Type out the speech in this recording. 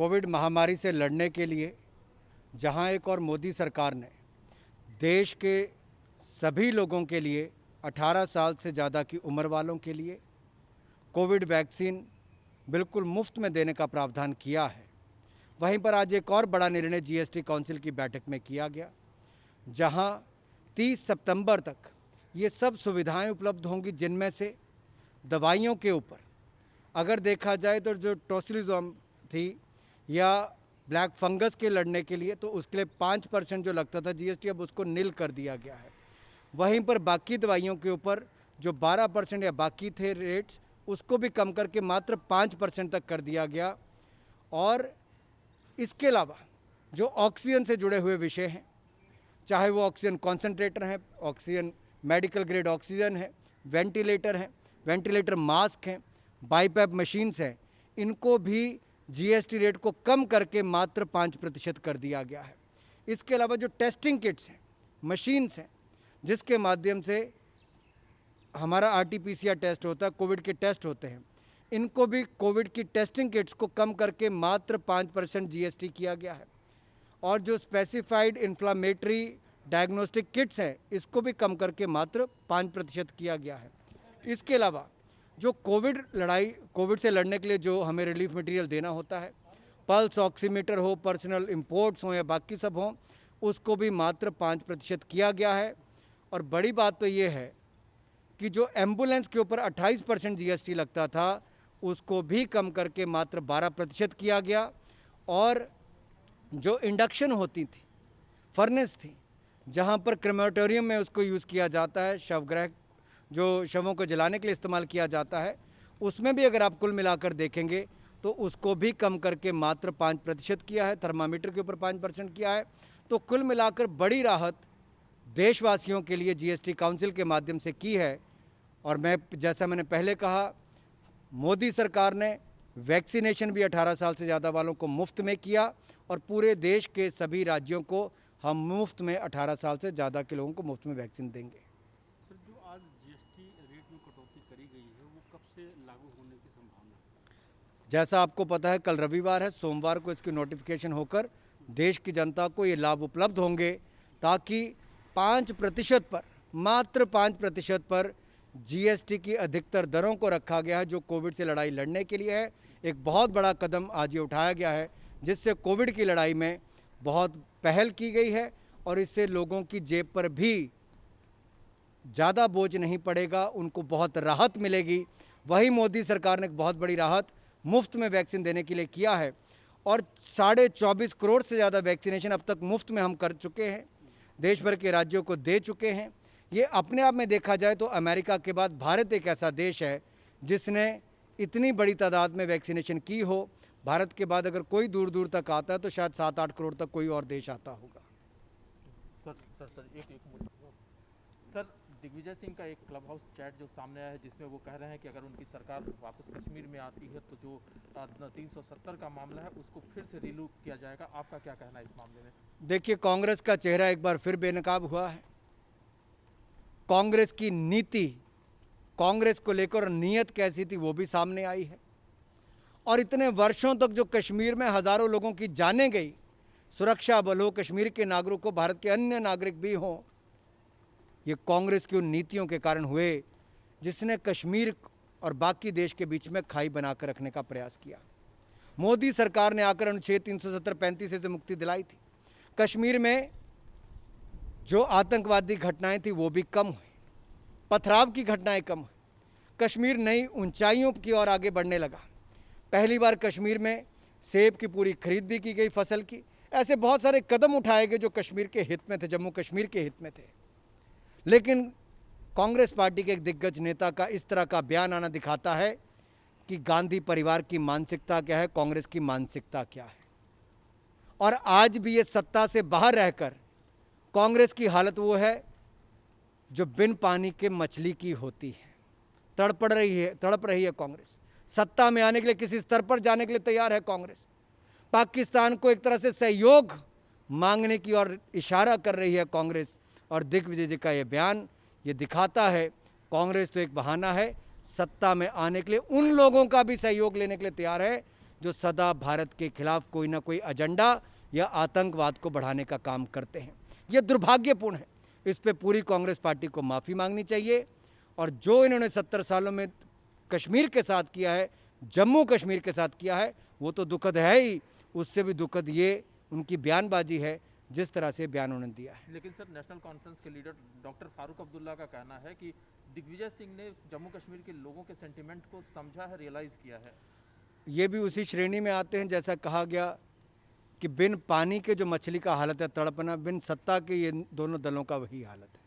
Covid महामारी से लड़ने के लिए जहां एक और मोदी सरकार ने देश के सभी लोगों के लिए 18 साल से ज़्यादा की उम्र वालों के लिए कोविड वैक्सीन बिल्कुल मुफ्त में देने का प्रावधान किया है। वहीं पर आज एक और बड़ा निर्णय जीएसटी काउंसिल की बैठक में किया गया, जहां 30 सितंबर तक ये सब सुविधाएं उपलब्ध होंगी, जिनमें से दवाइयों के ऊपर अगर देखा जाए तो जो टोसिलिज़ुमाब थी या ब्लैक फंगस के लड़ने के लिए, तो उसके लिए 5% जो लगता था जीएसटी, अब उसको नील कर दिया गया है। वहीं पर बाकी दवाइयों के ऊपर जो 12% या बाकी थे रेट्स, उसको भी कम करके मात्र 5% तक कर दिया गया। और इसके अलावा जो ऑक्सीजन से जुड़े हुए विषय हैं, चाहे वो ऑक्सीजन कॉन्सेंट्रेटर हैं, ऑक्सीजन मेडिकल ग्रेड ऑक्सीजन है, वेंटिलेटर हैं, वेंटिलेटर मास्क हैं, बाईपैप मशीन्स हैं, इनको भी जीएसटी रेट को कम करके मात्र 5% कर दिया गया है। इसके अलावा जो टेस्टिंग किट्स हैं, मशीन्स हैं, जिसके माध्यम से हमारा आरटीपीसीआर टेस्ट होता है, कोविड के टेस्ट होते हैं, इनको भी कोविड की टेस्टिंग किट्स को कम करके मात्र 5% जीएसटी किया गया है। और जो स्पेसिफाइड इन्फ्लामेटरी डायग्नोस्टिक किट्स हैं, इसको भी कम करके मात्र 5% किया गया है। इसके अलावा जो कोविड से लड़ने के लिए जो हमें रिलीफ मटेरियल देना होता है, पल्स ऑक्सीमीटर हो, पर्सनल इंपोर्ट्स हों या बाकी सब हों, उसको भी मात्र 5% किया गया है। और बड़ी बात तो ये है कि जो एम्बुलेंस के ऊपर 28% जीएसटी लगता था, उसको भी कम करके मात्र 12% किया गया। और जो इंडक्शन होती थी, फर्नेस थी, जहाँ पर क्रेमेटोरियम में उसको यूज़ किया जाता है, शवगृह जो शवों को जलाने के लिए इस्तेमाल किया जाता है, उसमें भी अगर आप कुल मिलाकर देखेंगे तो उसको भी कम करके मात्र 5% किया है। थर्मामीटर के ऊपर 5% किया है। तो कुल मिलाकर बड़ी राहत देशवासियों के लिए जीएसटी काउंसिल के माध्यम से की है। और जैसा मैंने पहले कहा, मोदी सरकार ने वैक्सीनेशन भी 18 साल से ज़्यादा वालों को मुफ्त में किया, और पूरे देश के सभी राज्यों को हम मुफ्त में 18 साल से ज़्यादा के लोगों को मुफ्त में वैक्सीन देंगे। सर, जो आज जीएसटी रेट में कटौती करी गई है, वो कब से लागू होने की संभावना है? जैसा आपको पता है, कल रविवार है, सोमवार को इसकी नोटिफिकेशन होकर देश की जनता को ये लाभ उपलब्ध होंगे, ताकि 5% पर, मात्र 5% पर जीएसटी की अधिकतर दरों को रखा गया है, जो कोविड से लड़ाई लड़ने के लिए है। एक बहुत बड़ा कदम आज ये उठाया गया है, जिससे कोविड की लड़ाई में बहुत पहल की गई है, और इससे लोगों की जेब पर भी ज़्यादा बोझ नहीं पड़ेगा, उनको बहुत राहत मिलेगी। वही मोदी सरकार ने एक बहुत बड़ी राहत मुफ्त में वैक्सीन देने के लिए किया है, और 24.5 करोड़ से ज़्यादा वैक्सीनेशन अब तक मुफ्त में हम कर चुके हैं, देश भर के राज्यों को दे चुके हैं। ये अपने आप में देखा जाए तो अमेरिका के बाद भारत एक ऐसा देश है जिसने इतनी बड़ी तादाद में वैक्सीनेशन की हो। भारत के बाद अगर कोई दूर दूर तक आता है तो शायद 7-8 करोड़ तक कोई और देश आता होगा। सर, दिग्विजय सिंह का एक क्लब हाउस चैट जो सामने आया है, जिसमें वो कह रहे हैं कि अगर उनकी सरकार वापस कश्मीर में आती है तो जो 370 का मामला है उसको फिर से रिलूट किया जाएगा। आपका क्या कहना है इस मामले में? देखिए, कांग्रेस का चेहरा एक बार फिर बेनकाब हुआ है। कांग्रेस की नीति, कांग्रेस को लेकर नीयत कैसी थी, वो भी सामने आई है। और इतने वर्षों तक जो कश्मीर में हज़ारों लोगों की जानें गई, सुरक्षा बल हो, कश्मीर के नागरिक हो, भारत के अन्य नागरिक भी हों, ये कांग्रेस की उन नीतियों के कारण हुए जिसने कश्मीर और बाकी देश के बीच में खाई बनाकर रखने का प्रयास किया। मोदी सरकार ने आकर अनुच्छेद 370-35 से मुक्ति दिलाई थी। कश्मीर में जो आतंकवादी घटनाएं थी वो भी कम हुई, पथराव की घटनाएं कम हुई, कश्मीर नई ऊंचाइयों की ओर आगे बढ़ने लगा। पहली बार कश्मीर में सेब की पूरी खरीद भी की गई, फसल की। ऐसे बहुत सारे कदम उठाए गए जो कश्मीर के हित में थे, जम्मू कश्मीर के हित में थे। लेकिन कांग्रेस पार्टी के एक दिग्गज नेता का इस तरह का बयान आना दिखाता है कि गांधी परिवार की मानसिकता क्या है, कांग्रेस की मानसिकता क्या है। और आज भी ये सत्ता से बाहर रहकर कांग्रेस की हालत वो है जो बिन पानी के मछली की होती है, तड़प रही है कांग्रेस। सत्ता में आने के लिए किसी स्तर पर जाने के लिए तैयार है कांग्रेस। पाकिस्तान को एक तरह से सहयोग मांगने की ओर इशारा कर रही है कांग्रेस। और दिग्विजय जी का ये बयान ये दिखाता है कांग्रेस तो एक बहाना है, सत्ता में आने के लिए उन लोगों का भी सहयोग लेने के लिए तैयार है जो सदा भारत के खिलाफ कोई ना कोई एजेंडा या आतंकवाद को बढ़ाने का काम करते हैं। ये दुर्भाग्यपूर्ण है। इस पे पूरी कांग्रेस पार्टी को माफ़ी मांगनी चाहिए और जो इन्होंने 70 सालों में कश्मीर के साथ किया है, जम्मू कश्मीर के साथ किया है, वो तो दुखद है ही, उससे भी दुखद ये उनकी बयानबाजी है जिस तरह से बयान उन्होंने दिया है। लेकिन सर, नेशनल कॉन्फ्रेंस के लीडर डॉक्टर फारूक अब्दुल्ला का कहना है कि दिग्विजय सिंह ने जम्मू कश्मीर के लोगों के सेंटिमेंट को समझा है, रियलाइज़ किया है। ये भी उसी श्रेणी में आते हैं जैसा कहा गया कि बिन पानी के जो मछली का हालत है तड़पना, बिन सत्ता के ये दोनों दलों का वही हालत है।